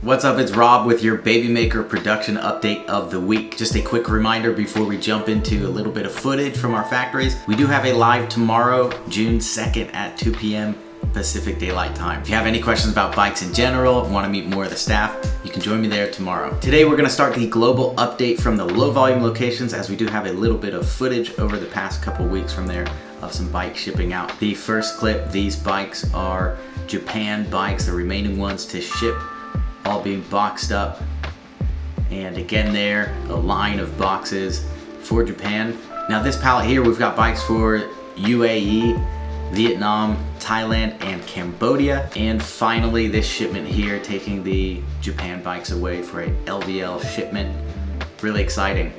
What's up, it's Rob with your Babymaker production update of the week. Just a quick reminder before we jump into a little bit of footage from our factories. We do have a live tomorrow, June 2nd at 2 p.m. Pacific Daylight Time. If you have any questions about bikes in general, want to meet more of the staff, you can join me there tomorrow. Today we're going to start the global update from the low volume locations, as we do have a little bit of footage over the past couple weeks from there of some bikes shipping out. The first clip, these bikes are Japan bikes, the remaining ones to ship, all being boxed up. And again there, a line of boxes for Japan. Now this pallet here, we've got bikes for UAE, Vietnam, Thailand, and Cambodia. And finally this shipment here, taking the Japan bikes away for a LVL shipment. Really exciting.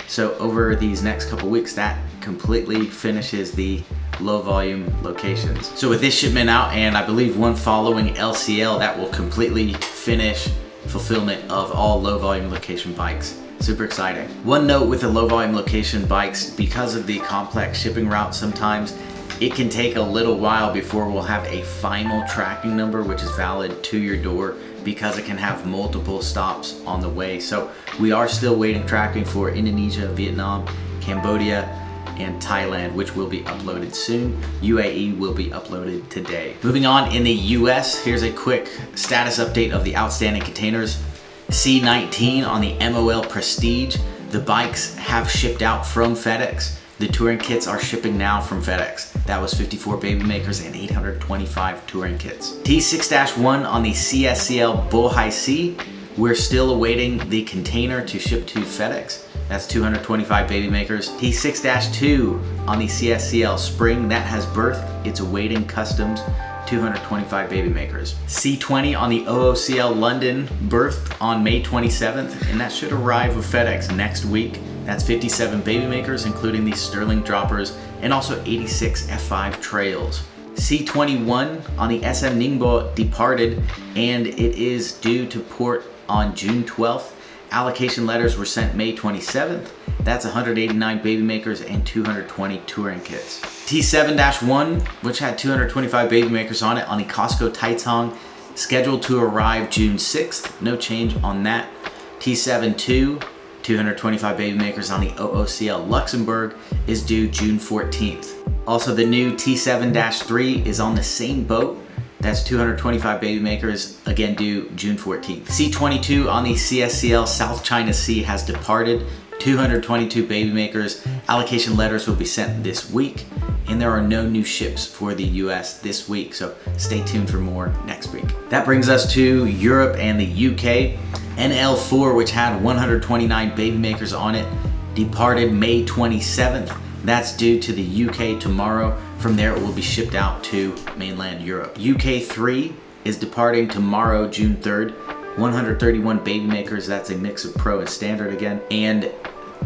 So over these next couple weeks, that completely finishes the low volume locations. So with this shipment out, and I believe one following LCL, that will completely finish fulfillment of all low volume location bikes. Super exciting. One note with the low volume location bikes, because of the complex shipping route, sometimes it can take a little while before we'll have a final tracking number which is valid to your door, because it can have multiple stops on the way. So we are still waiting tracking for Indonesia, Vietnam, Cambodia, and Thailand, which will be uploaded soon. UAE will be uploaded today. Moving on, in the US, here's a quick status update of the outstanding containers. C19 on the MOL Prestige. The bikes have shipped out from FedEx. The touring kits are shipping now from FedEx. That was 54 Babymakers and 825 touring kits. T6-1 on the CSCL Bohai C. We're still awaiting the container to ship to FedEx. That's 225 Babymakers. T6-2 on the CSCL Spring, that has birthed. It's awaiting customs, 225 Babymakers. C20 on the OOCL London, birthed on May 27th, and that should arrive with FedEx next week. That's 57 Babymakers, including these Sterling droppers, and also 86 F5 trails. C21 on the SM Ningbo departed, and it is due to port on June 12th. Allocation letters were sent May 27th. That's 189 Babymakers and 220 touring kits. T7-1, which had 225 Babymakers on it, on the Costco Taitong, scheduled to arrive June 6th. No change on that. T7-2, 225 Babymakers on the OOCL Luxembourg, is due June 14th. Also, the new T7-3 is on the same boat. That's 225 Babymakers, again due June 14th. C22 on the CSCL South China Sea has departed. 222 Babymakers. Allocation letters will be sent this week, and there are no new ships for the US this week, so stay tuned for more next week. That brings us to Europe and the UK. NL4, which had 129 Babymakers on it, departed May 27th. That's due to the UK tomorrow. From there, it will be shipped out to mainland Europe. UK3 is departing tomorrow, June 3rd. 131 Babymakers, that's a mix of Pro and Standard again. And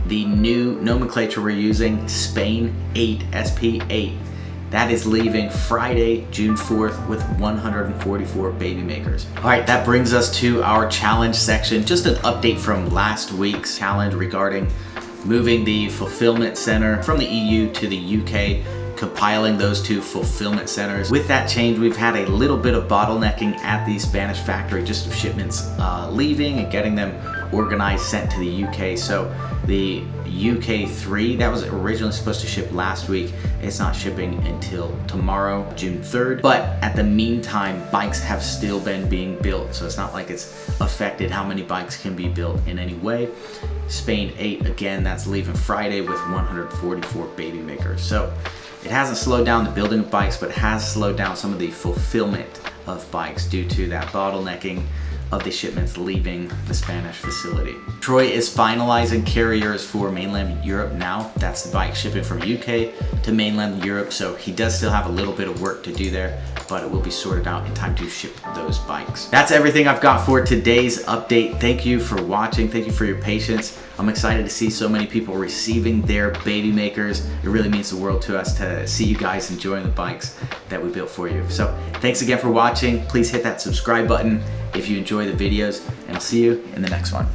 the new nomenclature we're using, Spain 8, SP8, that is leaving Friday, June 4th with 144 Babymakers. All right, that brings us to our challenge section. Just an update from last week's challenge regarding moving the fulfillment center from the EU to the UK, compiling those two fulfillment centers. With that change, we've had a little bit of bottlenecking at the Spanish factory, just of shipments leaving and getting them organized, sent to the UK. So the UK3, that was originally supposed to ship last week. It's not shipping until tomorrow, June 3rd. But at the meantime, bikes have still been being built. So it's not like it's affected how many bikes can be built in any way. Spain 8, again, that's leaving Friday with 144 Babymakers. So it hasn't slowed down the building of bikes, but it has slowed down some of the fulfillment of bikes due to that bottlenecking of the shipments leaving the Spanish facility. Troy is finalizing carriers for mainland Europe now. That's the bike shipping from UK to mainland Europe, so he does still have a little bit of work to do there, but it will be sorted out in time to ship those bikes. That's everything I've got for today's update. Thank you for watching. Thank you for your patience. I'm excited to see so many people receiving their Babymakers. It really means the world to us to see you guys enjoying the bikes that we built for you. So thanks again for watching. Please hit that subscribe button if you enjoy the videos, and I'll see you in the next one.